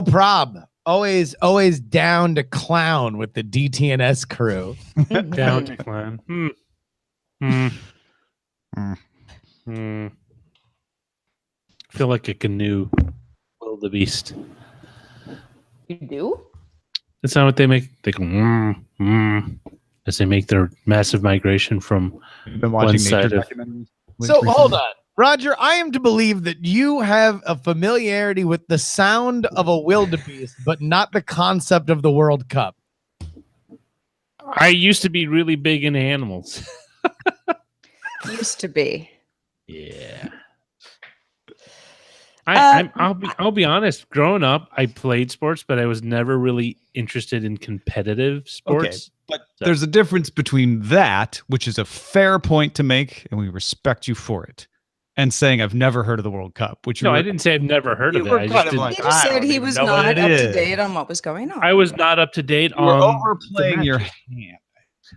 prob. Always down to clown with the DTNS crew. Down to clown. Feel like a canoe. Wildebeest. You do? That's not what they make. They go as they make their massive migration from been watching one side of. So hold on, Roger. I am to believe that you have a familiarity with the sound of a wildebeest, but not the concept of the World Cup. I used to be really big into animals. Used to be. Yeah. I'll be honest. Growing up, I played sports, but I was never really interested in competitive sports. Okay, but there's a difference between that, which is a fair point to make, and we respect you for it, and saying I've never heard of the World Cup. Which I didn't say I've never heard of it. I just didn't. He just said he was not up to date on what was going on. I was not up to date on. You're overplaying your hand.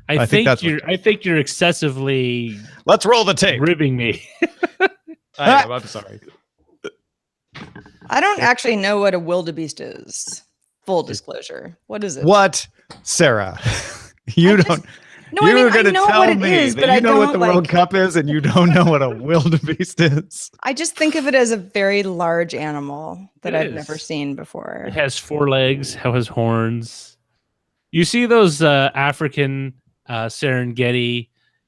I think you're excessively. Let's roll the tape. Ribbing me. I'm sorry. I don't actually know what a wildebeest is. Full disclosure. What is it? What, Sarah? You don't. No, I mean, I know what it is, but I don't know what the World Cup is, and you don't know what a wildebeest is. I just think of it as a very large animal that I've never seen before. It has 4 legs. Has horns. You see those African Serengeti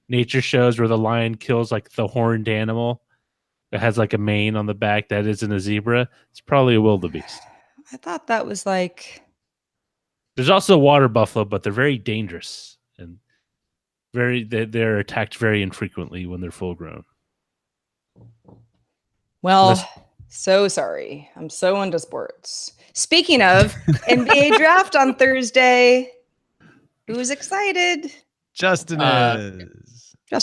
nature shows where the lion kills like the horned animal that has like a mane on the back that isn't a zebra? It's probably a wildebeest. I thought that was like. There's also a water buffalo, but they're very dangerous and they're attacked very infrequently when they're full grown. Well, so sorry. I'm so into sports. Speaking of NBA draft on Thursday, who's excited? Justin is.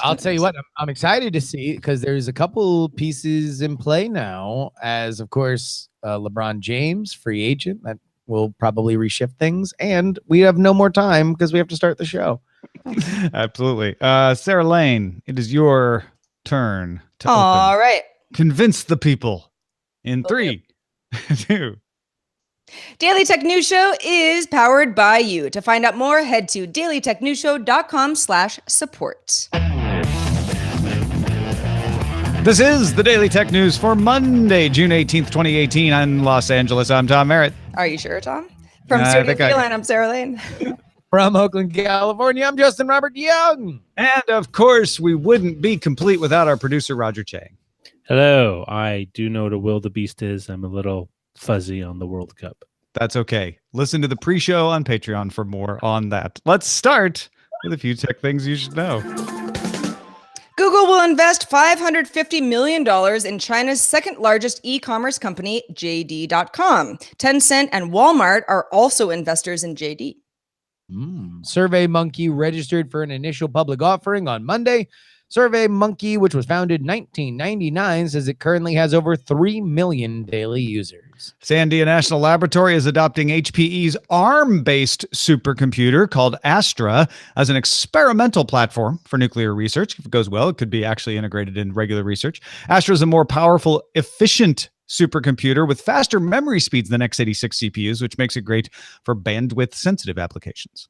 I'll tell you what, I'm excited to see because there's a couple pieces in play now, as of course LeBron James, free agent, that will probably reshift things, and we have no more time because we have to start the show. Absolutely. Sarah Lane, it is your turn to All open. right. Convince the people in 3, 2. Daily Tech News Show is powered by you. To find out more, head to dailytechnewsshow.com/support. This is the Daily Tech News for Monday, June 18th, 2018 in Los Angeles. I'm Tom Merritt. Are you sure, Tom? From Studio Feline, I'm Sarah Lane. From Oakland, California, I'm Justin Robert Young. And of course, we wouldn't be complete without our producer, Roger Chang. Hello. I do know what a wildebeest is. I'm a little fuzzy on the World Cup. That's okay. Listen to the pre-show on Patreon for more on that. Let's start with a few tech things you should know. Google will invest $550 million in China's second largest e-commerce company, JD.com. Tencent and Walmart are also investors in JD. SurveyMonkey registered for an initial public offering on Monday. SurveyMonkey, which was founded in 1999, says it currently has over 3 million daily users. Sandia National Laboratory is adopting HPE's ARM-based supercomputer called Astra as an experimental platform for nuclear research. If it goes well, it could be actually integrated in regular research. Astra is a more powerful, efficient supercomputer with faster memory speeds than x86 CPUs, which makes it great for bandwidth-sensitive applications.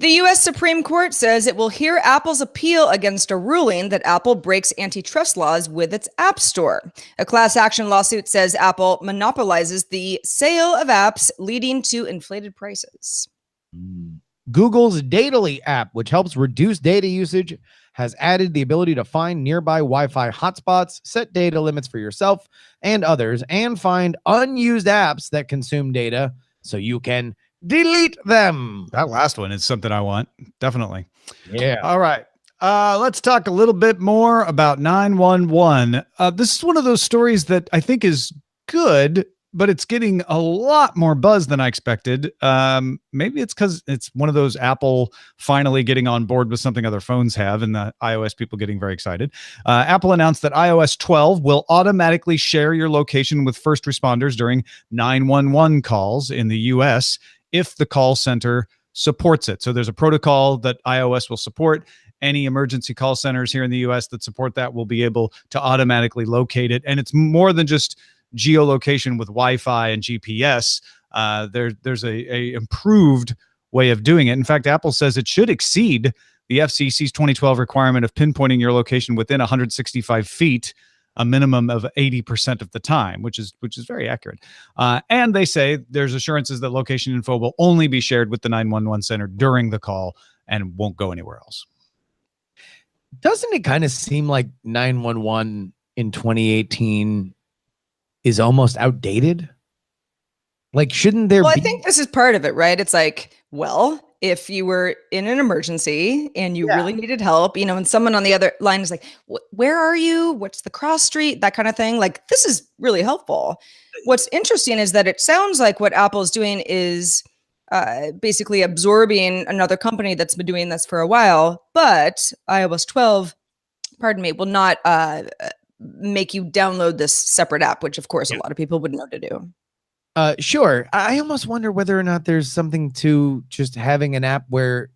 The U.S. Supreme Court says it will hear Apple's appeal against a ruling that Apple breaks antitrust laws with its App Store. A class action lawsuit says Apple monopolizes the sale of apps, leading to inflated prices. Google's Datally app, which helps reduce data usage, has added the ability to find nearby Wi-Fi hotspots, set data limits for yourself and others, and find unused apps that consume data so you can delete them. That last one is something I want. Definitely. Yeah. All right. Let's talk a little bit more about 911. This is one of those stories that I think is good, but it's getting a lot more buzz than I expected. Maybe it's because it's one of those Apple finally getting on board with something other phones have, and the iOS people getting very excited. Apple announced that iOS 12 will automatically share your location with first responders during 911 calls in the U.S. if the call center supports it. So there's a protocol that iOS will support. Any emergency call centers here in the U.S. that support that will be able to automatically locate it. And it's more than just geolocation with Wi-Fi and GPS. There's a improved way of doing it. In fact, Apple says it should exceed the FCC's 2012 requirement of pinpointing your location within 165 feet, a minimum of 80% of the time, which is very accurate. And they say there's assurances that location info will only be shared with the 911 center during the call and won't go anywhere else. Doesn't it kind of seem like 911 in 2018 is almost outdated? Like, shouldn't there be? I think this is part of it, right? It's like, well, if you were in an emergency and you really needed help, and someone on the other line is like, where are you? What's the cross street? That kind of thing. Like, this is really helpful. What's interesting is that it sounds like what Apple's doing is basically absorbing another company that's been doing this for a while, but iOS 12, will not make you download this separate app, which of course a lot of people would know to do. Sure. I almost wonder whether or not there's something to just having an app where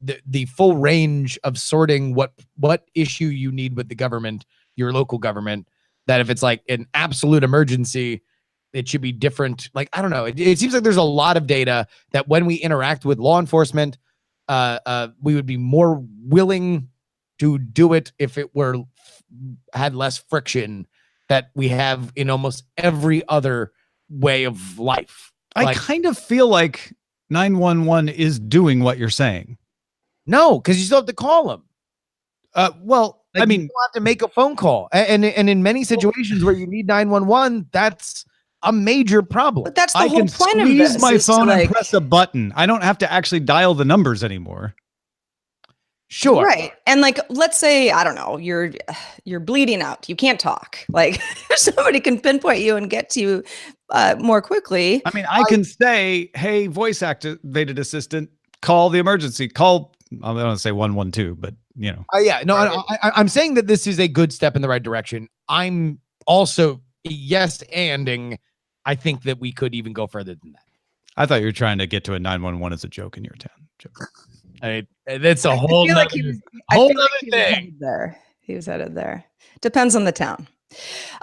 the full range of sorting what issue you need with the government, your local government, that if it's like an absolute emergency, it should be different. Like, I don't know. It seems like there's a lot of data that when we interact with law enforcement, we would be more willing to do it if it had less friction that we have in almost every other way of life. I kind of feel like 911 is doing what you're saying. No, because you still have to call them. Well, like, I mean, you have to make a phone call, and in many situations where you need 911, that's a major problem. But that's the whole point of this. I can squeeze my phone and press a button. I don't have to actually dial the numbers anymore. Sure. Right. And like, let's say, I don't know, you're bleeding out. You can't talk. Like, somebody can pinpoint you and get to you more quickly. I mean, I can say, hey, voice activated assistant, call the emergency. Call, I don't want to say 112, but yeah, no, I'm saying that this is a good step in the right direction. I'm also anding. I think that we could even go further than that. I thought you were trying to get to a 911 as a joke in your town. Joke. That's a whole other thing. He was headed there. Depends on the town.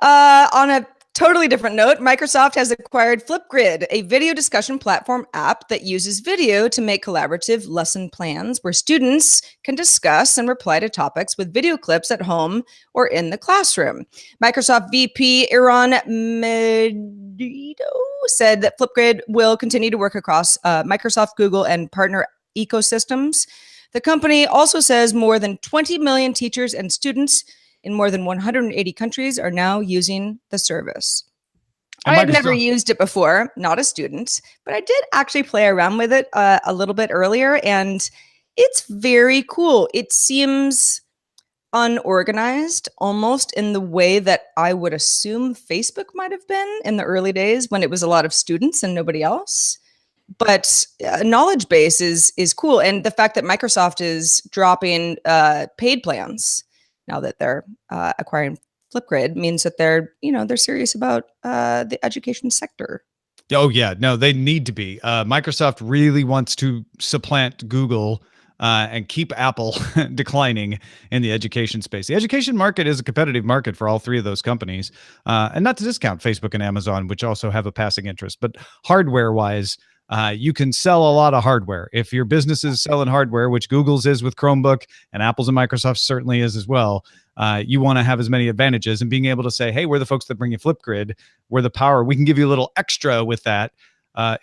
On a totally different note, Microsoft has acquired Flipgrid, a video discussion platform app that uses video to make collaborative lesson plans where students can discuss and reply to topics with video clips at home or in the classroom. Microsoft VP Iran Medido said that Flipgrid will continue to work across Microsoft, Google, and partner ecosystems. The company also says more than 20 million teachers and students in more than 180 countries are now using the service. I had never used it before, not a student, but I did actually play around with it a little bit earlier, and it's very cool. It seems unorganized, almost in the way that I would assume Facebook might have been in the early days when it was a lot of students and nobody else. But knowledge base is cool. And the fact that Microsoft is dropping paid plans now that they're acquiring Flipgrid means that they're serious about the education sector. Oh, yeah. No, they need to be. Microsoft really wants to supplant Google and keep Apple declining in the education space. The education market is a competitive market for all three of those companies. And not to discount Facebook and Amazon, which also have a passing interest. But hardware-wise, you can sell a lot of hardware. If your business is selling hardware, which Google's is with Chromebook and Apple's and Microsoft certainly is as well, you want to have as many advantages. And being able to say, hey, we're the folks that bring you Flipgrid, we're the power, we can give you a little extra with that,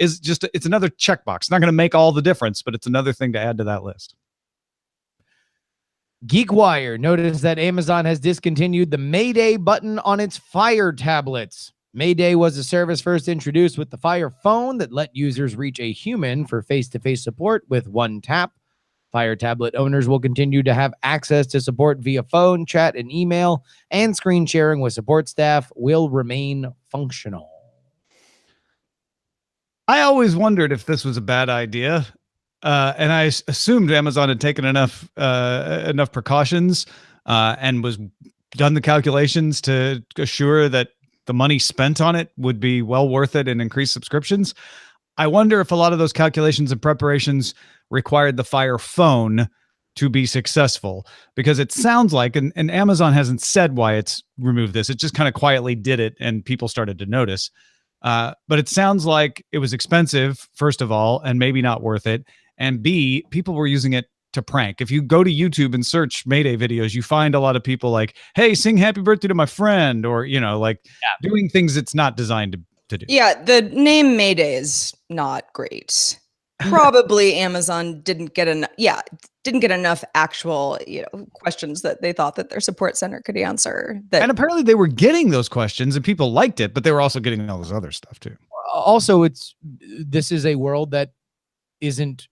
it's another checkbox. It's not going to make all the difference, but it's another thing to add to that list. GeekWire noticed that Amazon has discontinued the Mayday button on its Fire tablets. Mayday was a service first introduced with the Fire phone that let users reach a human for face-to-face support with one tap. Fire tablet owners will continue to have access to support via phone, chat, and email, and screen sharing with support staff will remain functional. I always wondered if this was a bad idea, and I assumed Amazon had taken enough precautions and was done the calculations to assure that the money spent on it would be well worth it and increase subscriptions. I wonder if a lot of those calculations and preparations required the Fire phone to be successful, because it sounds like, and Amazon hasn't said why it's removed this. It just kind of quietly did it and people started to notice. But it sounds like it was expensive, first of all, and maybe not worth it. And B, people were using it to prank. If you go to YouTube and search Mayday videos, you find a lot of people like, hey, sing happy birthday to my friend, or, doing things it's not designed to do. Yeah, the name Mayday is not great. Probably Amazon didn't get enough actual questions that they thought that their support center could answer. And apparently they were getting those questions and people liked it, but they were also getting all this other stuff too. Also, this is a world that isn't,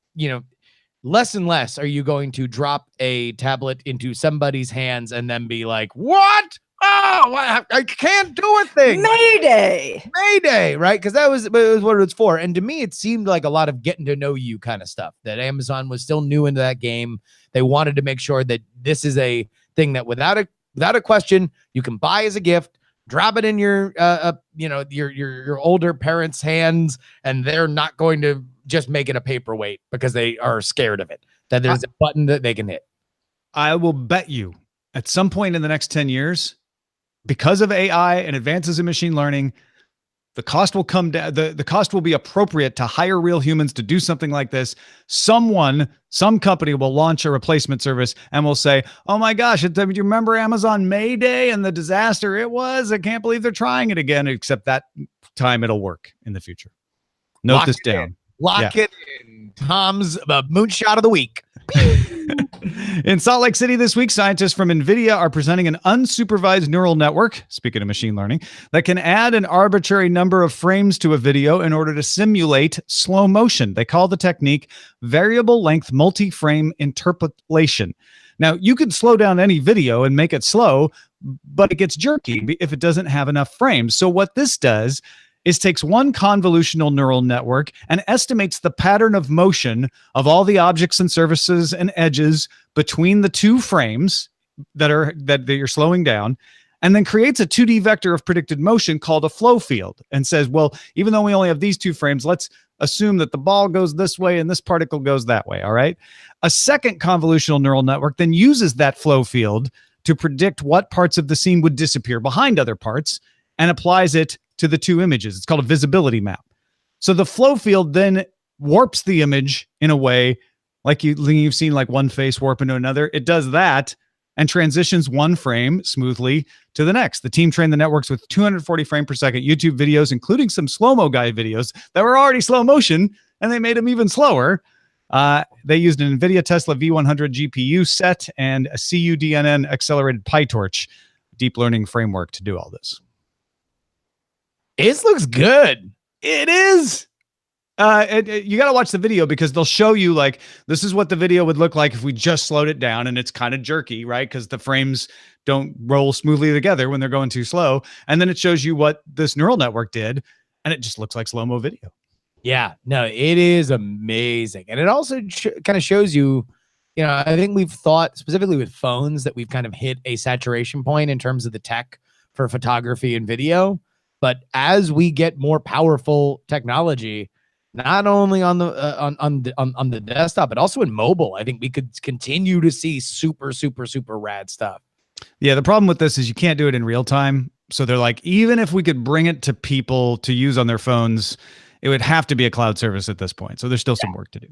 less and less are you going to drop a tablet into somebody's hands and then be like, what? Oh, I can't do a thing. Mayday, right? Because that was what it was for. And to me, it seemed like a lot of getting to know you kind of stuff, that Amazon was still new into that game. They wanted to make sure that this is a thing that without a question, you can buy as a gift, drop it in your your older parents' hands, and they're not going to just make it a paperweight because they are scared of it, that there's a button that they can hit. I will bet you at some point in the next 10 years, because of AI and advances in machine learning, the cost will come down. The cost will be appropriate to hire real humans to do something like this. Some company will launch a replacement service and will say, oh my gosh, do you remember Amazon Mayday and the disaster it was? I can't believe they're trying it again, except that time it'll work in the future. Note this down. Lock it in. Tom's moonshot of the week. In Salt Lake City this week, scientists from NVIDIA are presenting an unsupervised neural network, speaking of machine learning, that can add an arbitrary number of frames to a video in order to simulate slow motion. They call the technique variable length multi-frame interpolation. Now, you could slow down any video and make it slow, but it gets jerky if it doesn't have enough frames. So what this does is takes one convolutional neural network and estimates the pattern of motion of all the objects and surfaces and edges between the two frames that you're slowing down, and then creates a 2D vector of predicted motion called a flow field, and says, well, even though we only have these two frames, let's assume that the ball goes this way and this particle goes that way. All right. A second convolutional neural network then uses that flow field to predict what parts of the scene would disappear behind other parts and applies it to the two images. It's called a visibility map. So the flow field then warps the image in a way like you've seen like one face warp into another. It does that and transitions one frame smoothly to the next. The team trained the networks with 240 frame per second YouTube videos, including some slow-mo guide videos that were already slow motion, and they made them even slower. They used an NVIDIA Tesla V100 GPU set and a CUDNN accelerated PyTorch deep learning framework to do all this. It looks good. It is. You got to watch the video because they'll show you like, this is what the video would look like if we just slowed it down, and it's kind of jerky, right? Because the frames don't roll smoothly together when they're going too slow. And then it shows you what this neural network did, and it just looks like slow-mo video. Yeah, no, it is amazing. And it also kind of shows you, I think we've thought specifically with phones that we've kind of hit a saturation point in terms of the tech for photography and video. But as we get more powerful technology, not only on the desktop, but also in mobile, I think we could continue to see super, super, super rad stuff. Yeah, the problem with this is you can't do it in real time. So they're like, even if we could bring it to people to use on their phones, it would have to be a cloud service at this point. So there's still some work to do.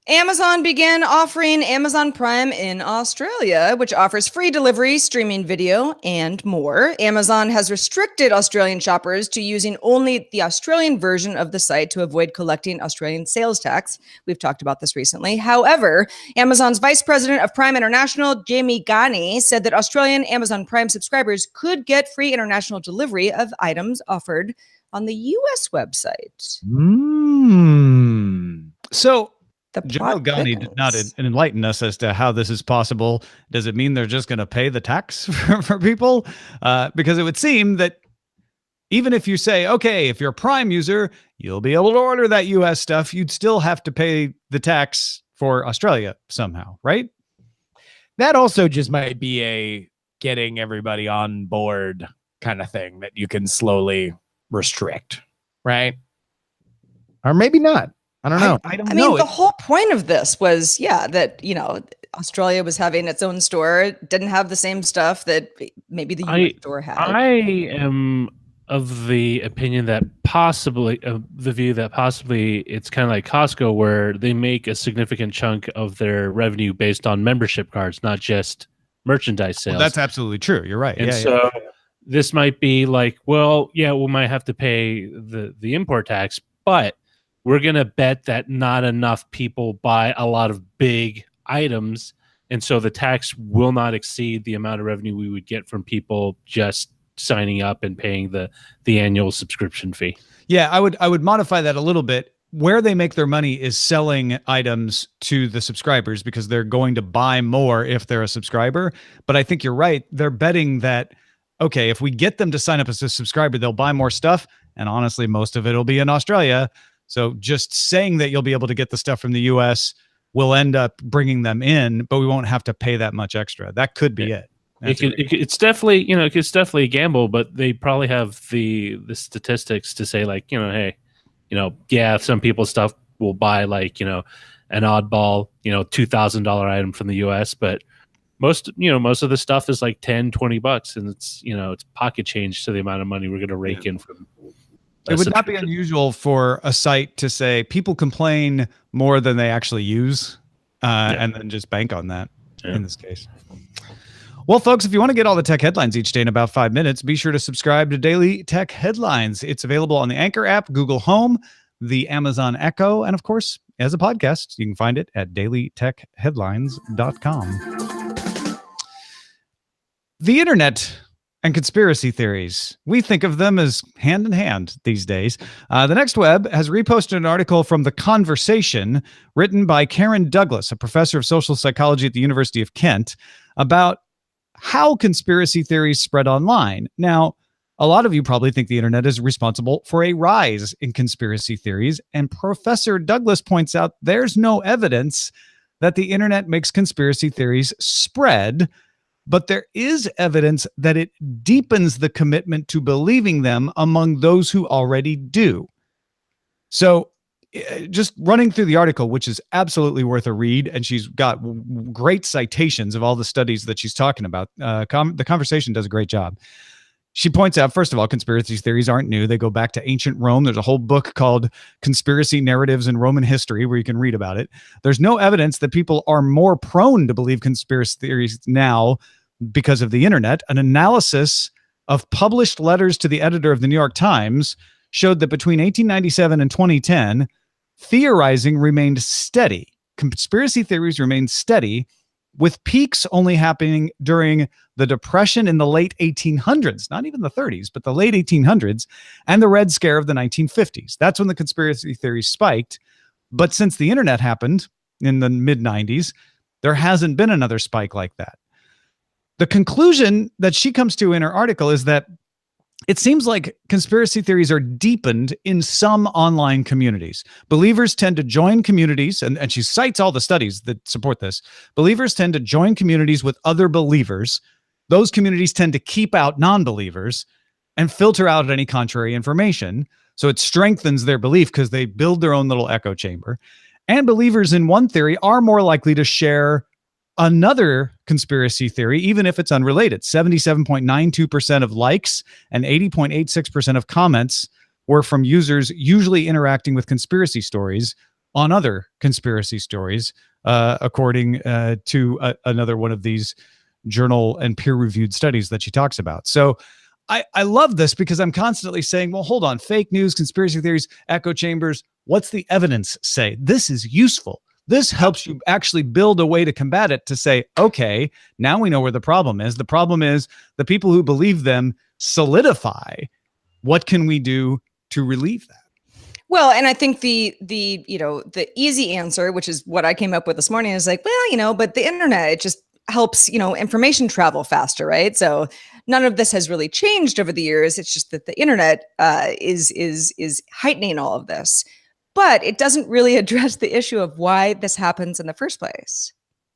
Amazon began offering Amazon Prime in Australia, which offers free delivery, streaming video, and more. Amazon has restricted Australian shoppers to using only the Australian version of the site to avoid collecting Australian sales tax. We've talked about this recently. However, Amazon's Vice President of Prime International, Jamie Ghani, said that Australian Amazon Prime subscribers could get free international delivery of items offered on the U.S. website. So General Ghani did not enlighten us as to how this is possible. Does it mean they're just going to pay the tax for people? Because it would seem that even if you say, okay, if you're a Prime user, you'll be able to order that US stuff, you'd still have to pay the tax for Australia somehow, right? That also just might be a getting everybody on board kind of thing that you can slowly restrict, right? Or maybe not. I don't know. I mean, the whole point of this was, that, Australia was having its own store, didn't have the same stuff that maybe the US store had. I am of the opinion that possibly the view that possibly it's kind of like Costco, where they make a significant chunk of their revenue based on membership cards, not just merchandise sales. Well, that's absolutely true. You're right. And so this might be like, well, yeah, we might have to pay the import tax, but we're going to bet that not enough people buy a lot of big items. And so the tax will not exceed the amount of revenue we would get from people just signing up and paying the annual subscription fee. Yeah, I would modify that a little bit. Where they make their money is selling items to the subscribers because they're going to buy more if they're a subscriber. But I think you're right. They're betting that, okay, if we get them to sign up as a subscriber, they'll buy more stuff. And honestly, most of it will be in Australia. So just saying that you'll be able to get the stuff from the US will end up bringing them in, but we won't have to pay that much extra. That could be it. It's definitely, it's definitely a gamble, but they probably have the statistics to say like, hey, yeah, some people's stuff will buy like, an oddball, $2,000 item from the US, but most of the stuff is like $10-$20 and it's pocket change to the amount of money we're going to rake in from. It would not be unusual for a site to say people complain more than they actually use, and then just bank on that in this case. Well, folks, if you want to get all the tech headlines each day in about 5 minutes, be sure to subscribe to Daily Tech Headlines. It's available on the Anchor app, Google Home, the Amazon Echo, and of course, as a podcast. You can find it at dailytechheadlines.com. The internet and conspiracy theories. We think of them as hand in hand these days. The Next Web has reposted an article from The Conversation written by Karen Douglas, a professor of social psychology at the University of Kent, about how conspiracy theories spread online. Now, a lot of you probably think the internet is responsible for a rise in conspiracy theories, and Professor Douglas points out there's no evidence that the internet makes conspiracy theories spread, but there is evidence that it deepens the commitment to believing them among those who already do. So just running through the article, which is absolutely worth a read, and she's got great citations of all the studies that she's talking about. The Conversation does a great job. She points out, first of all, conspiracy theories aren't new. They go back to ancient Rome. There's a whole book called Conspiracy Narratives in Roman History where you can read about it. There's no evidence that people are more prone to believe conspiracy theories now because of the internet. An analysis of published letters to the editor of the New York Times showed that between 1897 and 2010, theorizing remained steady. Conspiracy theories remained steady, with peaks only happening during the Depression in the late 1800s, not even the 30s, but the late 1800s, and the Red Scare of the 1950s. That's when the conspiracy theories spiked. But since the internet happened in the mid-90s, there hasn't been another spike like that. The conclusion that she comes to in her article is that it seems like conspiracy theories are deepened in some online communities. Believers tend to join communities, and she cites all the studies that support this. Believers tend to join communities with other believers. Those communities tend to keep out non-believers and filter out any contrary information. So it strengthens their belief because they build their own little echo chamber. And believers in one theory are more likely to share another conspiracy theory, even if it's unrelated. 77.92% of likes and 80.86% of comments were from users usually interacting with conspiracy stories on other conspiracy stories, according to another one of these journal and peer-reviewed studies that she talks about. So I love this because I'm constantly saying, well, hold on, fake news, conspiracy theories, echo chambers. What's the evidence say? This is useful. This helps you actually build a way to combat it, to say, okay, now we know where the problem is. The problem is the people who believe them solidify. What can we do to relieve that? Well, and I think the easy answer, which is what I came up with this morning, is like, well, but the internet, it just helps, information travel faster, right? So none of this has really changed over the years. It's just that the internet is heightening all of this. But it doesn't really address the issue of why this happens in the first place.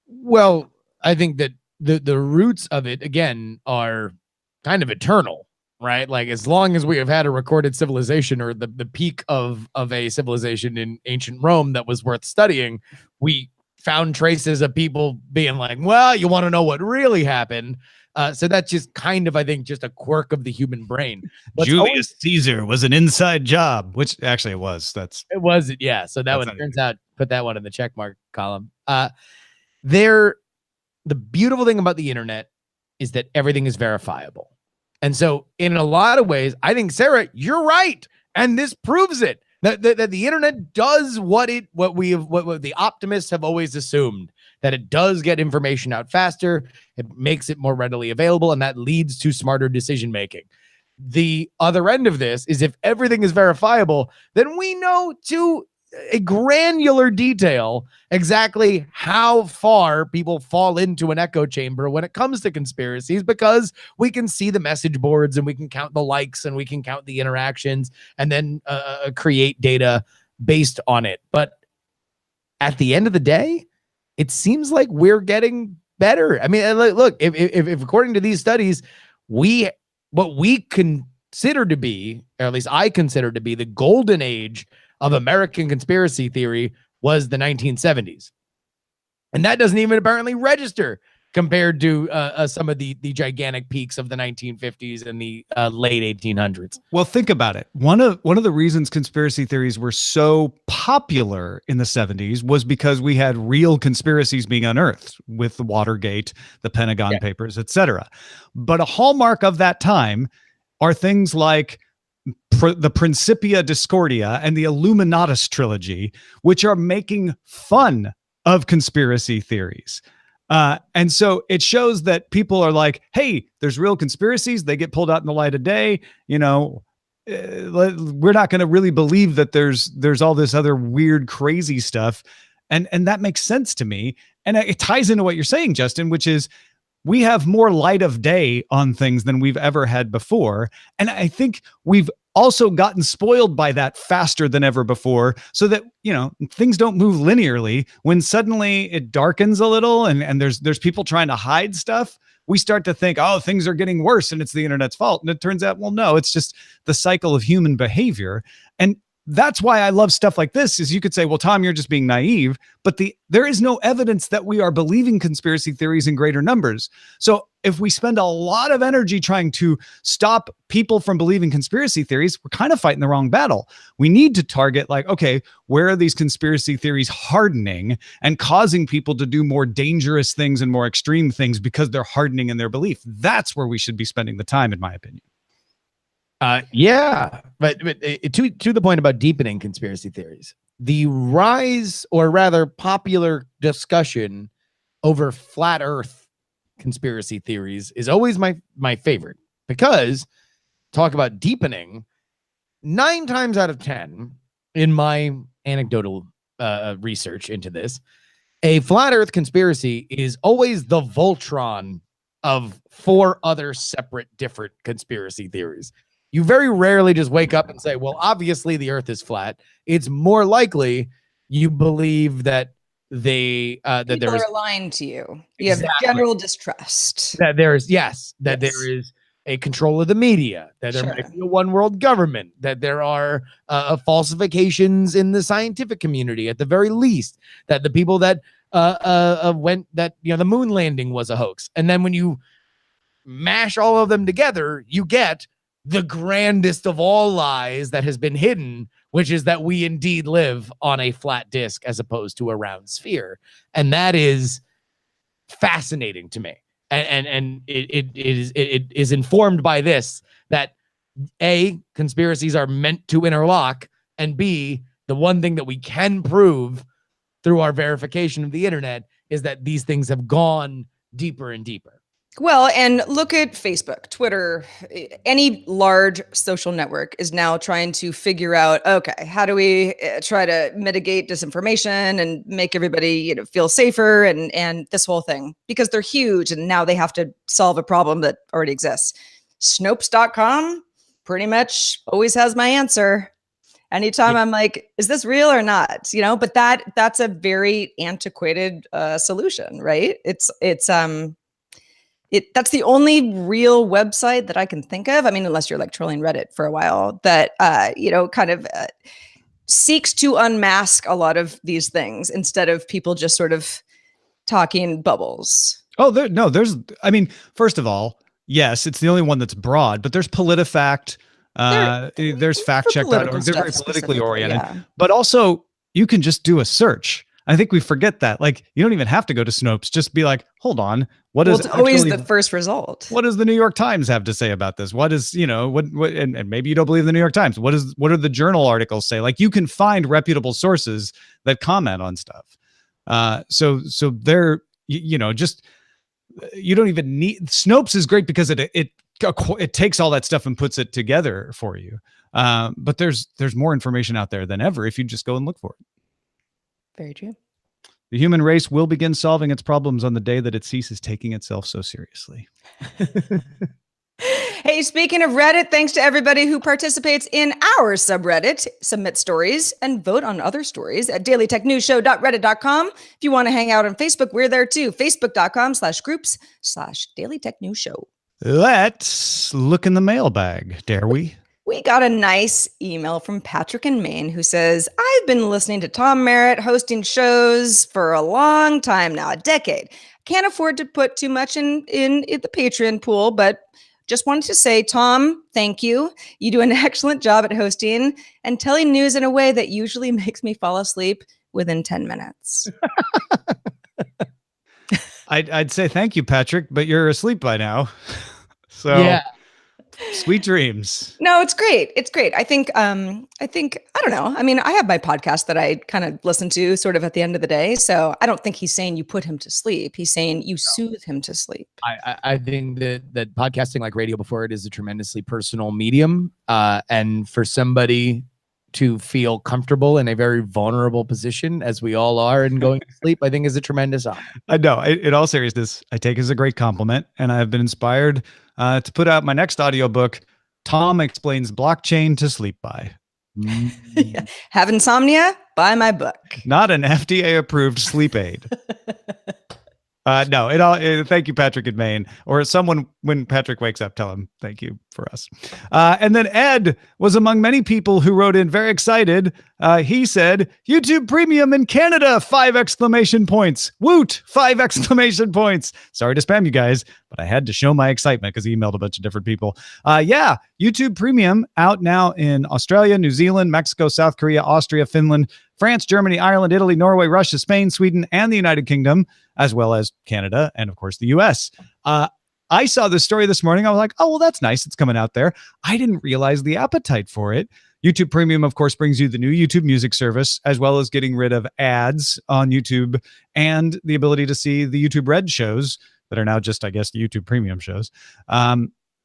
Well, I think that the roots of it, again, are kind of eternal, right? Like, as long as we have had a recorded civilization, or the peak of a civilization in ancient Rome that was worth studying, we found traces of people being like, well, you want to know what really happened. So that's just kind of, I think, just a quirk of the human brain. Julius Caesar was an inside job, which actually it was. It was, yeah. So that one turns out, put that one in the check mark column. The beautiful thing about the internet is that everything is verifiable. And so in a lot of ways, I think, Sarah, you're right. And this proves it. That the internet does what the optimists have always assumed, that it does get information out faster, it makes it more readily available, and that leads to smarter decision making. The other end of this is if everything is verifiable, then we know to a granular detail exactly how far people fall into an echo chamber when it comes to conspiracies, because we can see the message boards and we can count the likes and we can count the interactions and then create data based on it. But at the end of the day, it seems like we're getting better. I mean, look, if according to these studies, what we consider to be, or at least I consider to be, the golden age of American conspiracy theory was the 1970s. And that doesn't even apparently register compared to some of the gigantic peaks of the 1950s and the late 1800s. Well, think about it. One of the reasons conspiracy theories were so popular in the 70s was because we had real conspiracies being unearthed with the Watergate, the Pentagon Papers, etc. But a hallmark of that time are things like the Principia Discordia and the Illuminatus trilogy, which are making fun of conspiracy theories. And so it shows that people are like, hey, there's real conspiracies. They get pulled out in the light of day. You know, we're not going to really believe that there's all this other weird, crazy stuff. And that makes sense to me. And it ties into what you're saying, Justin, which is we have more light of day on things than we've ever had before. And I think we've also gotten spoiled by that faster than ever before, so that, you know, things don't move linearly. When suddenly it darkens a little and there's people trying to hide stuff, we start to think, oh, things are getting worse and it's the internet's fault. And it turns out, well, no, it's just the cycle of human behavior. And that's why I love stuff like this. Is you could say, well, Tom, you're just being naive, but there is no evidence that we are believing conspiracy theories in greater numbers. So if we spend a lot of energy trying to stop people from believing conspiracy theories, we're kind of fighting the wrong battle. We need to target, like, okay, where are these conspiracy theories hardening and causing people to do more dangerous things and more extreme things because they're hardening in their belief? That's where we should be spending the time, in my opinion. Yeah, but to the point about deepening conspiracy theories, the rise, or rather popular discussion over flat Earth conspiracy theories, is always my favorite, because talk about deepening, 9 times out of 10 in my anecdotal research into this, a flat Earth conspiracy is always the Voltron of 4 other separate different conspiracy theories. You very rarely just wake up and say, well, obviously the Earth is flat. It's more likely you believe that that people there's are lying to you. You Exactly. have general distrust. That there is there is a control of the media, that there might be a one world government, that there are falsifications in the scientific community at the very least, that the people that went, that, you know, the moon landing was a hoax. And then when you mash all of them together, you get the grandest of all lies that has been hidden, which is that we indeed live on a flat disk as opposed to a round sphere. And that is fascinating to me. And it is informed by this, that A, conspiracies are meant to interlock, and B, the one thing that we can prove through our verification of the internet is that these things have gone deeper and deeper. Well, and look at Facebook, Twitter, any large social network is now trying to figure out, okay, how do we try to mitigate disinformation and make everybody, you know, feel safer, and this whole thing, because they're huge and now they have to solve a problem that already exists. Snopes.com pretty much always has my answer. Anytime I'm like, is this real or not? You know, but that's a very antiquated solution, right? That's the only real website that I can think of. I mean, unless you're like trolling Reddit for a while, that, you know, kind of seeks to unmask a lot of these things instead of people just sort of talking bubbles. Oh, there's, I mean, first of all, yes, it's the only one that's broad, but there's PolitiFact. There's factcheck.org. They're very politically oriented, but also you can just do a search. I think we forget that. Like, you don't even have to go to Snopes. Just be like, hold on. It's always the first result. What does the New York Times have to say about this? What is, and maybe you don't believe the New York Times. What are the journal articles say? Like, you can find reputable sources that comment on stuff. So they're, just, you don't even need, Snopes is great because it takes all that stuff and puts it together for you. But there's more information out there than ever if you just go and look for it. Very true. The human race will begin solving its problems on the day that it ceases taking itself so seriously. Hey, speaking of Reddit, thanks to everybody who participates in our subreddit, submit stories, and vote on other stories at dailytechnewsshow.reddit.com. If you want to hang out on Facebook, we're there too. Facebook.com/groups/dailytechnewsshow. Let's look in the mailbag, dare we? We got a nice email from Patrick in Maine who says, I've been listening to Tom Merritt hosting shows for a long time now, a decade. Can't afford to put too much in the Patreon pool, but just wanted to say, Tom, thank you. You do an excellent job at hosting and telling news in a way that usually makes me fall asleep within 10 minutes. I'd say thank you, Patrick, but you're asleep by now. So yeah. Sweet dreams. No, it's great. It's great. I think, I don't know. I mean, I have my podcast that I kind of listen to sort of at the end of the day. So I don't think he's saying you put him to sleep. He's saying you soothe him to sleep. I think that podcasting, like radio before it, is a tremendously personal medium. And for somebody to feel comfortable in a very vulnerable position, as we all are, in going to sleep, I think is a tremendous honor. I know. In all seriousness, I take it as a great compliment, and I have been inspired to put out my next audiobook, Tom Explains Blockchain to Sleep By. Yeah. Have insomnia? Buy my book. Not an FDA-approved sleep aid. No, thank you, Patrick in Maine. Or someone, when Patrick wakes up, tell him thank you for us. And then Ed was among many people who wrote in very excited. He said, YouTube Premium in Canada, 5 exclamation points. Woot, 5 exclamation points. Sorry to spam you guys, but I had to show my excitement because he emailed a bunch of different people. Yeah, YouTube Premium out now in Australia, New Zealand, Mexico, South Korea, Austria, Finland, France, Germany, Ireland, Italy, Norway, Russia, Spain, Sweden, and the United Kingdom, as well as Canada and, of course, the U.S. I saw this story this morning. I was like, oh, well, that's nice. It's coming out there. I didn't realize the appetite for it. YouTube Premium, of course, brings you the new YouTube music service, as well as getting rid of ads on YouTube and the ability to see the YouTube Red shows that are now just, I guess, the YouTube Premium shows.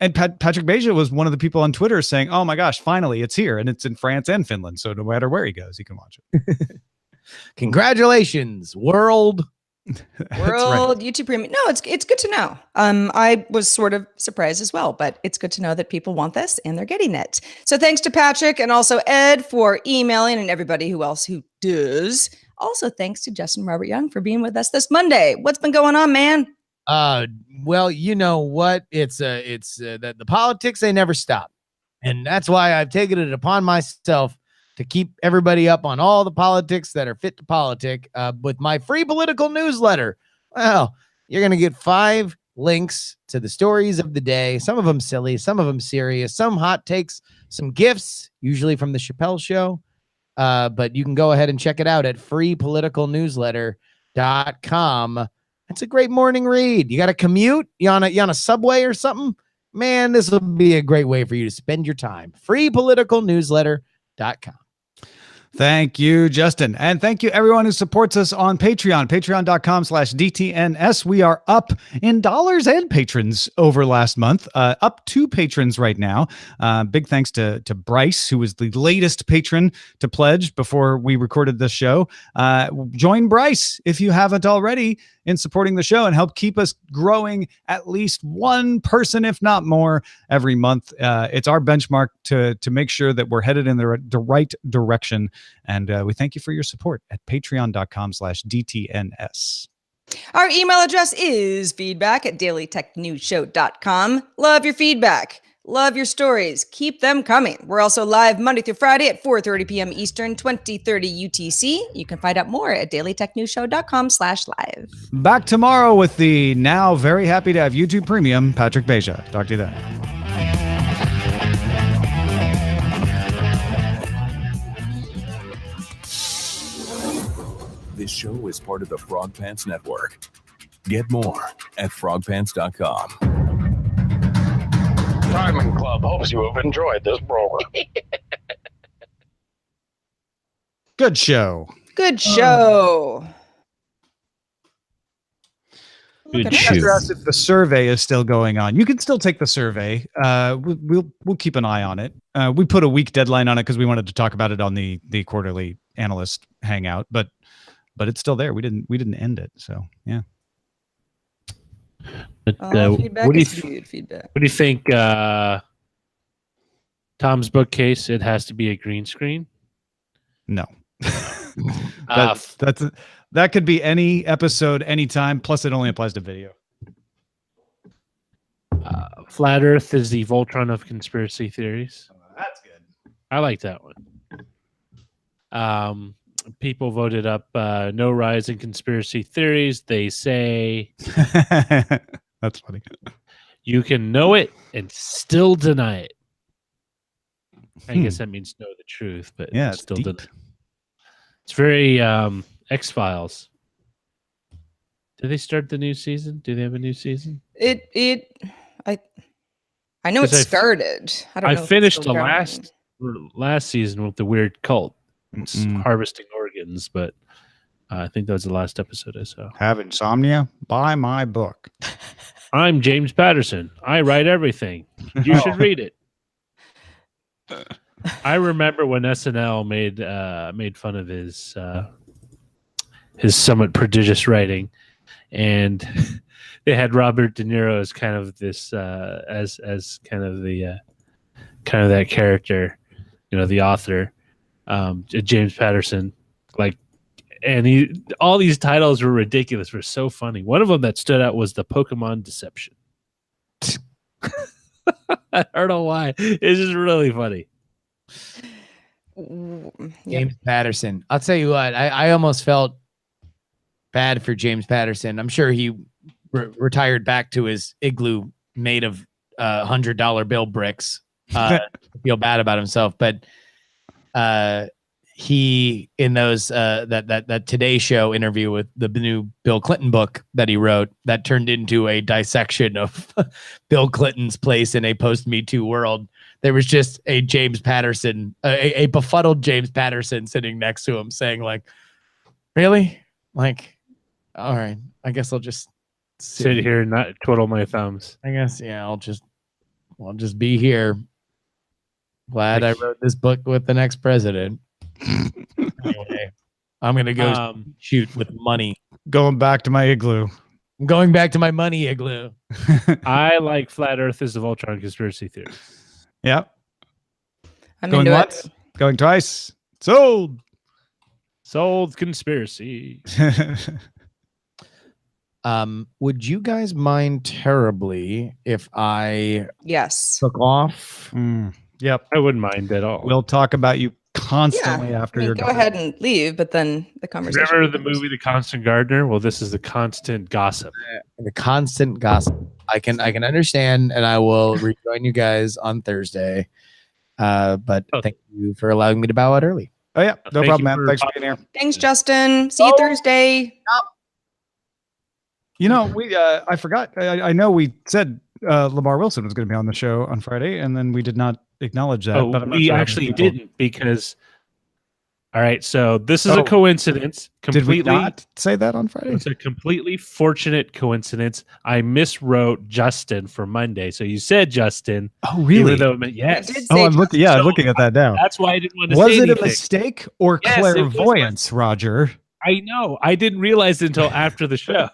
And Patrick Beja was one of the people on Twitter saying, oh my gosh, finally it's here. And it's in France and Finland. So no matter where he goes, he can watch it. Congratulations, world. World YouTube Premium. No, it's good to know. I was sort of surprised as well, but it's good to know that people want this and they're getting it. So thanks to Patrick and also Ed for emailing and everybody who else who does. Also, thanks to Justin Robert Young for being with us this Monday. What's been going on, man? Well, you know what? It's that the politics, they never stop. And that's why I've taken it upon myself to keep everybody up on all the politics that are fit to politic with my free political newsletter. Well, you're going to get 5 links to the stories of the day. Some of them silly, some of them serious, some hot takes, some gifts, usually from the Chappelle Show. But you can go ahead and check it out at freepoliticalnewsletter.com. It's a great morning read. You got to commute? You on a subway or something? Man, this will be a great way for you to spend your time. freepoliticalnewsletter.com. Thank you, Justin. And thank you everyone who supports us on Patreon, patreon.com/DTNS. We are up in dollars and patrons over last month, up 2 patrons right now. Big thanks to Bryce, who was the latest patron to pledge before we recorded this show. Join Bryce if you haven't already in supporting the show and help keep us growing at least 1 person, if not more, every month. It's our benchmark to make sure that we're headed in the right direction. And we thank you for your support at patreon.com/DTNS. Our email address is feedback@dailytechnewsshow.com. Love your feedback. Love your stories. Keep them coming. We're also live Monday through Friday at 4:30 p.m. Eastern, 2030 UTC. You can find out more at dailytechnewsshow.com/live. Back tomorrow with the now very happy to have YouTube Premium, Patrick Beja. Talk to you then. This show is part of the Frog Pants Network. Get more at frogpants.com. Diamond Club hopes you have enjoyed this program. Good show. Good show. Good Look at show. us. After us, if the survey is still going on, you can still take the survey. We'll keep an eye on it. We put a week deadline on it because we wanted to talk about it on the quarterly analyst hangout, but it's still there. We didn't end it. So yeah. But, Feedback what do you is good feedback. what do you think? Tom's bookcase. It has to be a green screen. No. Uh, That could be any episode, anytime. Plus, it only applies to video. Flat Earth is the Voltron of conspiracy theories. That's good. I like that one. People voted up no rise in conspiracy theories. They say That's funny. you can know it and still deny it. I guess that means know the truth, but Yeah, it's still deep. deny. It's very X-Files. Did they start the new season? Do they have a new season? I know it 'Cause started. I don't I know if it's finished still the going. last season with the weird cult. It's Mm-mm. harvesting organs, but I think that was the last episode I saw. Have insomnia? Buy my book. I'm James Patterson. I write everything. You should read it. I remember when SNL made fun of his somewhat prodigious writing, and they had Robert De Niro as kind of this as kind of the kind of that character, the author, James Patterson, and all these titles were ridiculous, were so funny. One of them that stood out was the Pokemon Deception. I don't know why. It's just really funny. Yep. James Patterson. I'll tell you what, I almost felt bad for James Patterson. I'm sure he retired back to his igloo made of $100 bill bricks. Feel bad about himself, but he in those that Today Show interview with the new Bill Clinton book that he wrote that turned into a dissection of Bill Clinton's place in a post Me Too world. There was just a James Patterson, a befuddled James Patterson sitting next to him saying like, really? Like, all right, I guess I'll just Sit here and not twiddle my thumbs. I guess, yeah, I'll just be here. Glad I wrote this book with the next president. Anyway, I'm going to go shoot with money. Going back to my igloo. I'm going back to my money igloo. I like Flat Earth as the Voltron conspiracy theory. Yep. I'm Going into once, it. going twice. Sold. Sold conspiracy. Would you guys mind terribly if I Yes. took off? Yep. I wouldn't mind at all. We'll talk about you constantly after you're go gone. ahead and leave, but then the conversation. Remember the movie The Constant Gardener? Well, this is the constant gossip. The constant gossip. I can understand, and I will rejoin you guys on Thursday. But thank you for allowing me to bow out early. Oh yeah, no Thank problem, you man. for Thanks for being here. Thanks, Justin. See you Thursday. You know, I forgot. I know we said Lamar Wilson was going to be on the show on Friday, and then we did not acknowledge that. Oh, but I'm not we sure how many actually people- didn't because. All right, so this is a coincidence. Did we Completely, not say that on Friday? it's a completely fortunate coincidence. I miswrote Justin for Monday, so you said Justin. Oh, really? Even though it meant yes. I did Oh, say I'm looking. Yeah, I'm looking at that now. That's why I didn't want to Was say it a anything. mistake or Yes, it was clairvoyance, Roger? I know. I didn't realize it until after the show.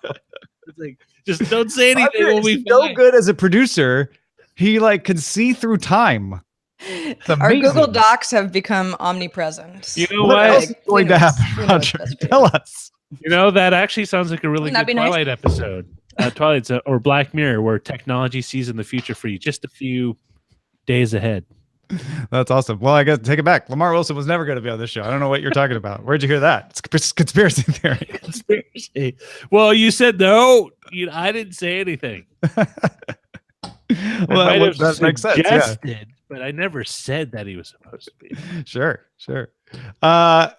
It's like, just don't say anything. Roger We'll be is so fine. good as a producer. He can see through time. Our amazing. Google Docs have become omnipresent. You know What what? else is going to happen, Who knows Roger? best for you? Tell us. You know, that actually sounds like a really Wouldn't that good be nice? Twilight episode. Twilight's or Black Mirror, where technology sees in the future for you just a few days ahead. That's awesome. Well, I guess take it back. Lamar Wilson was never going to be on this show. I don't know what you're talking about. Where'd you hear that? It's conspiracy theory. Conspiracy. Well, you said no. I didn't say anything. Well, that makes sense. Yeah. But I never said that he was supposed to be. Sure. Well,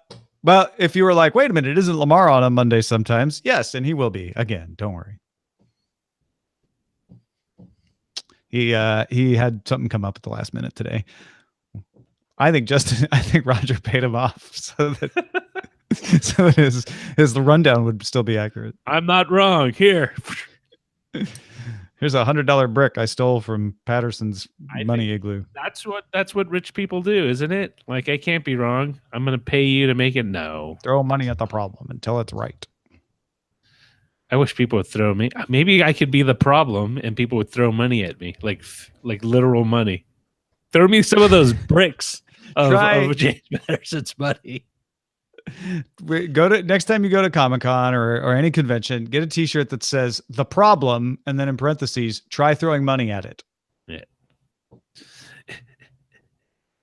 if you were like, wait a minute, isn't Lamar on Monday sometimes? Yes, and he will be again. Don't worry. He had something come up at the last minute today. I think Roger paid him off so that his rundown would still be accurate. I'm not wrong. Here's a $100 brick I stole from Patterson's money igloo. That's what rich people do, isn't it? Like, I can't be wrong. I'm going to pay you to make it. No. Throw money at the problem until it's right. I wish people would throw me. Maybe I could be the problem and people would throw money at me, like literal money. Throw me some of those bricks of James Patterson's money. Next time you go to Comic-Con or any convention, get a t-shirt that says the problem and then in parentheses, try throwing money at it. Yeah.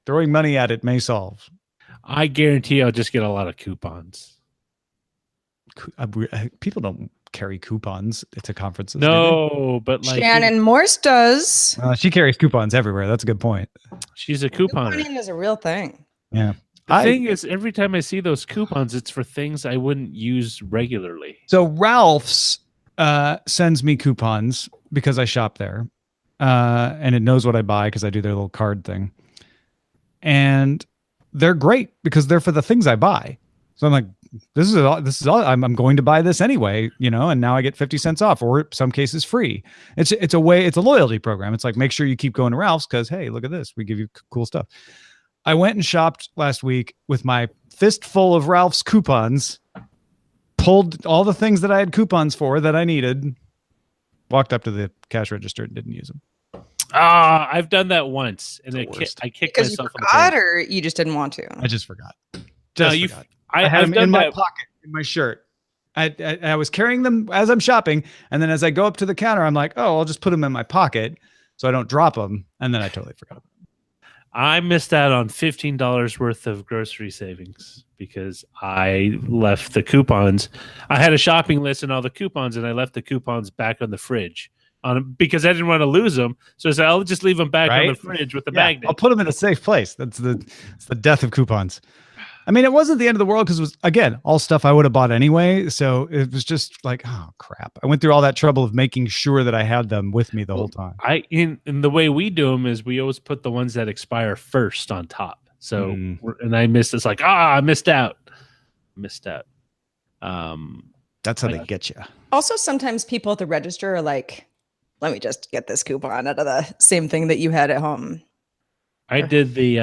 Throwing money at it may solve. I guarantee I'll just get a lot of coupons. People don't carry coupons to conferences. No, but like Shannon Morse does. She carries coupons everywhere. That's a good point. She's a couponer. Couponing is a real thing. Yeah. The thing is, every time I see those coupons, it's for things I wouldn't use regularly. So Ralph's sends me coupons because I shop there, and it knows what I buy because I do their little card thing. And they're great because they're for the things I buy. So I'm like, this is all. I'm going to buy this anyway, and now I get 50 cents off, or some cases free. It's a loyalty program. It's like, make sure you keep going to Ralph's because, hey, look at this, we give you cool stuff. I went and shopped last week with my fistful of Ralph's coupons, pulled all the things that I had coupons for that I needed, walked up to the cash register and didn't use them. I've done that once, and I kicked Because myself you in the forgot, pants. or you just didn't want to. I just forgot. Forgot. I had them in my pocket, in my shirt. I was carrying them as I'm shopping, and then as I go up to the counter, I'm like, oh, I'll just put them in my pocket so I don't drop them, and then I totally forgot about them. I missed out on $15 worth of grocery savings because I left the coupons. I had a shopping list and all the coupons, and I left the coupons back on the fridge because I didn't want to lose them. So I said, I'll just leave them back on the fridge with the magnet. I'll put them in a safe place. It's the death of coupons. I mean, it wasn't the end of the world because it was, again, all stuff I would have bought anyway. So it was just like, oh, crap. I went through all that trouble of making sure that I had them with me the whole time. In the way we do them is we always put the ones that expire first on top. So, and I missed, it's like, I missed out. That's how they get you. Also, sometimes people at the register are like, let me just get this coupon out of the same thing that you had at home. I did the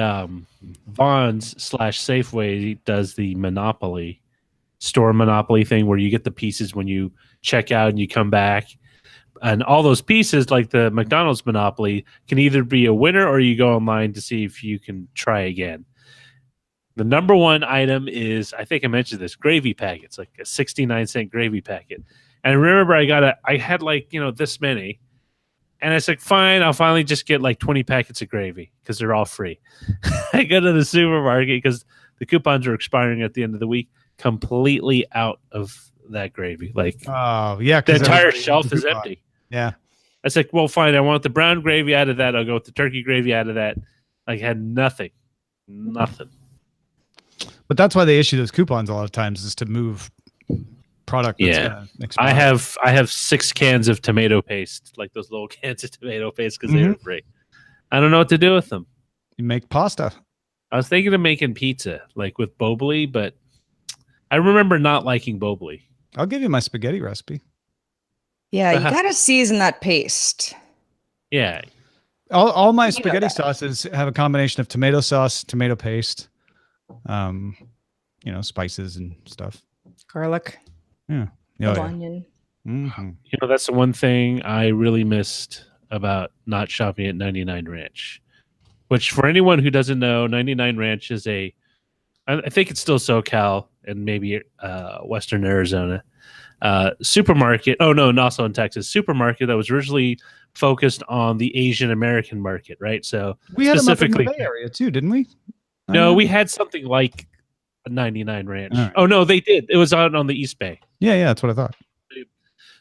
Vons / Safeway does the store Monopoly thing where you get the pieces when you check out and you come back. And all those pieces, like the McDonald's Monopoly, can either be a winner or you go online to see if you can try again. The number one item is, I think I mentioned this, gravy packets, like a 69-cent gravy packet. And I remember I had like, this many. And I said, fine, I'll finally just get like 20 packets of gravy because they're all free. I go to the supermarket because the coupons are expiring at the end of the week, completely out of that gravy. Like, oh, yeah. The entire shelf is empty. Yeah. I said, well, fine, I want the brown gravy out of that. I'll go with the turkey gravy out of that. Like, I had nothing. But that's why they issue those coupons a lot of times, is to move product. I have 6 cans of tomato paste, like those little cans of tomato paste, because they were free. I don't know what to do with them. You make pasta. I was thinking of making pizza, like with Boboli, but I remember not liking Boboli. I'll give you my spaghetti recipe. Yeah, you gotta season that paste. Yeah. All my spaghetti sauces have a combination of tomato sauce, tomato paste, spices and stuff. Garlic. Yeah. Onion. Mm-hmm. That's the one thing I really missed about not shopping at 99 Ranch, which, for anyone who doesn't know, 99 Ranch is I think it's still SoCal and maybe Western Arizona. supermarket. Oh no, and also in Texas, supermarket that was originally focused on the Asian American market, right? So We had them up in the specifically, Bay Area too, didn't we? no, we had something like a 99 Ranch. All right. Oh no, they did. It was on the East Bay. Yeah, that's what I thought.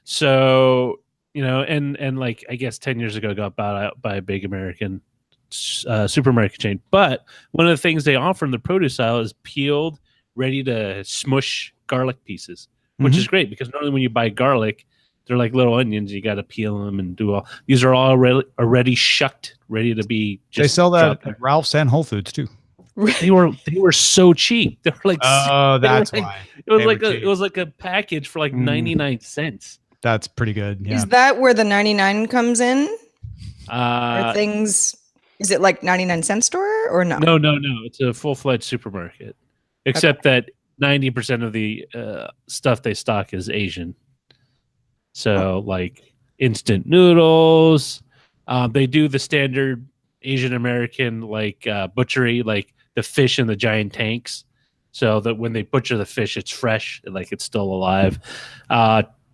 So and like I guess 10 years ago got bought out by a big American supermarket chain. But one of the things they offer in the produce aisle is peeled, ready to smush garlic pieces, which is great because normally when you buy garlic, they're like little onions. You got to peel them and do all. These are all already shucked, ready to be. They sell that at Ralph's and Whole Foods too. They were so cheap. They were like, oh, that's why it was like a package for like 99 cents. That's pretty good. Yeah. Is that where the 99 comes in? Are things? Is it like 99-cent store or no? No. It's a full-fledged supermarket, except that 90% of the stuff they stock is Asian. So like instant noodles. They do the standard Asian American like butchery, like the fish in the giant tanks, so that when they butcher the fish, it's fresh, like it's still alive.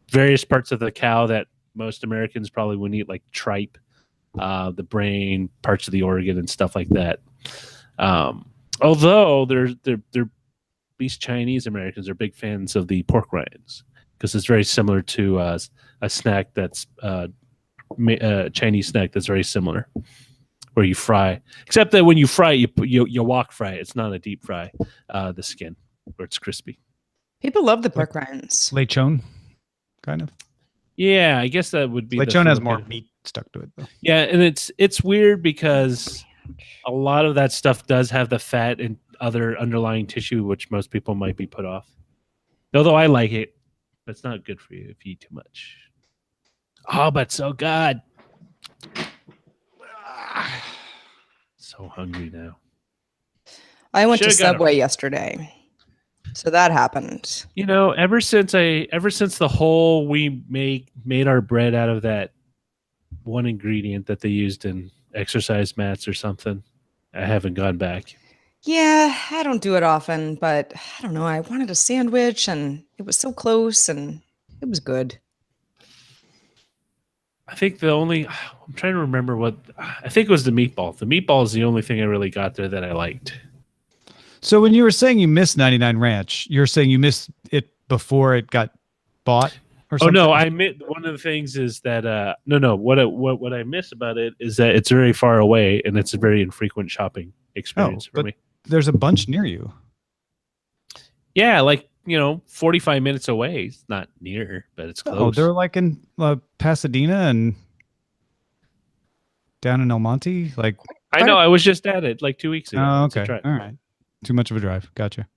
Various parts of the cow that most Americans probably wouldn't eat, like tripe, the brain, parts of the organ, and stuff like that. Although these Chinese Americans are big fans of the pork rinds because it's very similar to a snack that's a Chinese snack that's very similar, where you fry. Except that when you fry it, you wok fry it. It's not a deep fry. The skin where it's crispy. People love the pork rinds. Lechon, kind of. Yeah, I guess that would be. Lechon has more meat stuck to it, though. Yeah, and it's weird because a lot of that stuff does have the fat and other underlying tissue, which most people might be put off. Although I like it, but it's not good for you if you eat too much. Oh, but so good. So hungry now. I went to Should've got Subway yesterday, so that happened. Ever since the whole we made our bread out of that one ingredient that they used in exercise mats or something, I haven't gone back. Yeah, I don't do it often, but I don't know. I wanted a sandwich, and it was so close, and it was good. I think I'm trying to remember I think it was the meatball. The meatball is the only thing I really got there that I liked. So when you were saying you missed 99 Ranch, you're saying you missed it before it got bought or something? Oh no, I admit one of the things is that what I miss about it is that it's very far away and it's a very infrequent shopping experience for me. There's a bunch near you. Yeah, like 45 minutes away. It's not near, but it's close. Oh, they're like in Pasadena and down in El Monte. Like I know, I was just at it like 2 weeks ago. Oh, okay, all right. Too much of a drive. Gotcha.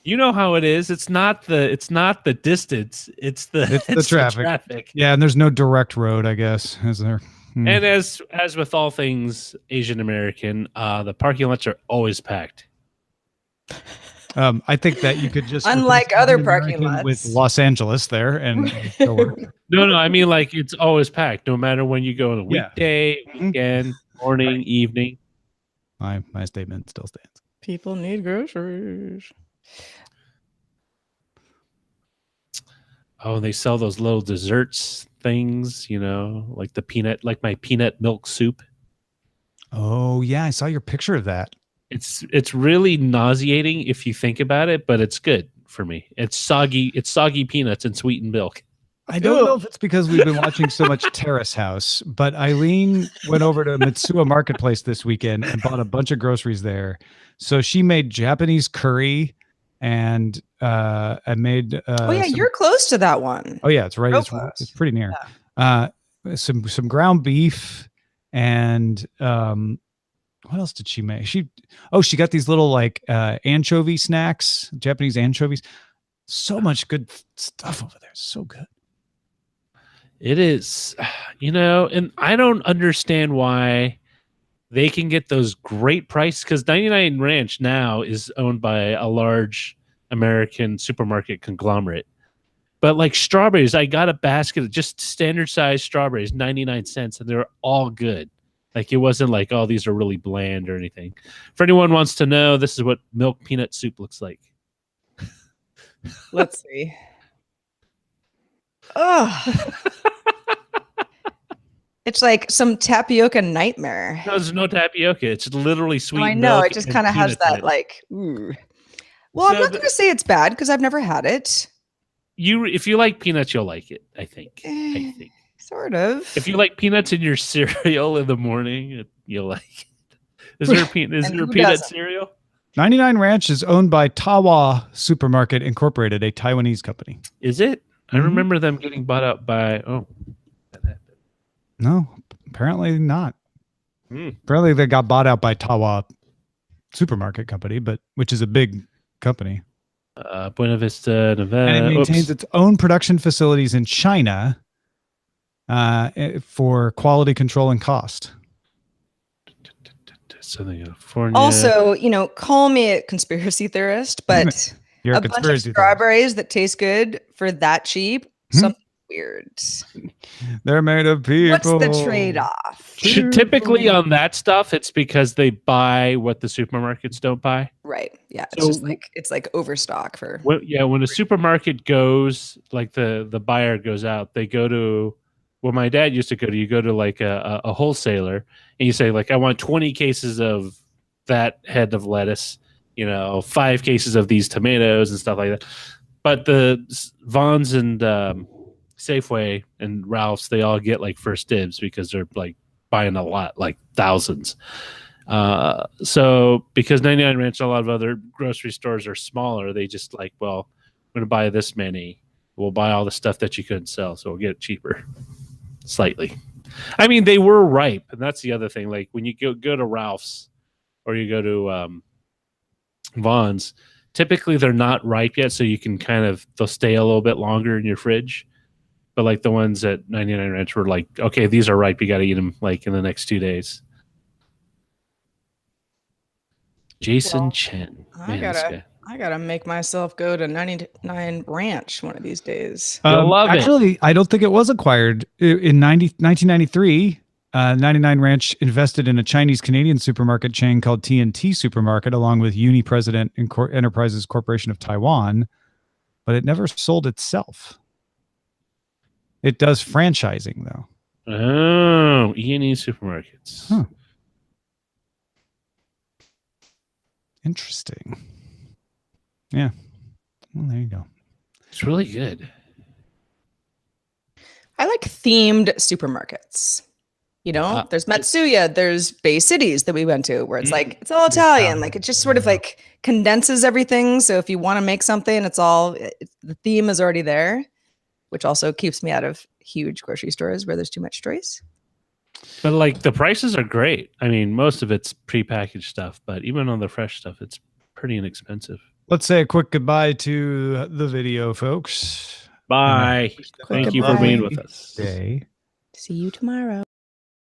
You know how it is. It's not the distance. It's the traffic. Yeah, and there's no direct road, I guess, is there? And as with all things Asian American, the parking lots are always packed. I think that you could just unlike other parking lots with Los Angeles there and go work. No, I mean like it's always packed, no matter when you go on a weekday, weekend, morning, evening. My statement still stands. People need groceries. Oh, they sell those little desserts things, like my peanut milk soup. Oh yeah, I saw your picture of that. It's really nauseating if you think about it, but it's good for me. It's soggy peanuts and sweetened milk. I don't know if it's because we've been watching so much Terrace House, but Eileen went over to Mitsuya Marketplace this weekend and bought a bunch of groceries there. So she made Japanese curry and I made you're close to that one. Oh yeah, it's right. It's pretty near. Yeah. Some ground beef and what else did she make? She got these little like anchovy snacks, Japanese anchovies. So much good stuff over there. So good. It is, and I don't understand why they can get those great prices, because 99 Ranch now is owned by a large American supermarket conglomerate. But like strawberries, I got a basket of just standard size strawberries, 99 cents, and they're all good. Like it wasn't like, oh, these are really bland or anything. For anyone who wants to know, this is what milk peanut soup looks like. Let's see. Ugh. It's like some tapioca nightmare. No, there's no tapioca. It's literally sweet. I know. milk It just and kind of has peanuts in that it. like. Ooh. Well, I'm So not going to say it's bad because I've never had it. if you like peanuts, you'll like it. I think. Sort of. If you like peanuts in your cereal in the morning, you'll like it. Is there a And who peanut doesn't? cereal? 99 Ranch is owned by Tawa Supermarket Incorporated, a Taiwanese company. Is it? I Mhm. remember them getting bought out by. No, apparently not. Hmm. Apparently they got bought out by Tawa Supermarket Company, which is a big company. Buena Vista, Nevada. And it maintains Oops. its own production facilities in China for quality control and cost. Southern California. Also, call me a conspiracy theorist, but You're a bunch of conspiracy theorist. strawberries that taste good for that cheap, something weird. They're made of people. What's the trade-off? Typically on that stuff, it's because they buy what the supermarkets don't buy. Right. Yeah. So- It's like overstock for. When a supermarket goes, like the buyer goes out, they go to. Well, my dad used to go to. You go to like a wholesaler, and you say like, I want 20 cases of that head of lettuce, 5 cases of these tomatoes and stuff like that. But the Vons and Safeway and Ralph's, they all get like first dibs because they're like buying a lot, like thousands. So because 99 Ranch and a lot of other grocery stores are smaller, they just like, well, I'm going to buy this many. We'll buy all the stuff that you couldn't sell, so we'll get it cheaper, slightly. I mean, they were ripe, and that's the other thing. Like when you go to Ralph's or you go to Vons, typically they're not ripe yet, so you can they'll stay a little bit longer in your fridge. But like the ones at 99 Ranch were like, okay, these are ripe. You got to eat them like in the next 2 days. Jason Well, Chen. I Man, this gotta- guy. I gotta make myself go to 99 Ranch one of these days. You'll love it. Actually, I don't think it was acquired. In 1993, 99 Ranch invested in a Chinese-Canadian supermarket chain called TNT Supermarket, along with Uni-President Enterprises Corporation of Taiwan, but it never sold itself. It does franchising, though. Oh, E&E supermarkets. Huh. Interesting. Yeah. Well, there you go. It's really good. I like themed supermarkets. There's Matsuya, there's Bay Cities that we went to where it's like, it's all Italian. Like it just sort of like condenses everything. So if you want to make something, the theme is already there, which also keeps me out of huge grocery stores where there's too much choice. But like the prices are great. I mean, most of it's prepackaged stuff, but even on the fresh stuff, it's pretty inexpensive. Let's say a quick goodbye to the video, folks. Bye. Thank you for being with us. Day. See you tomorrow.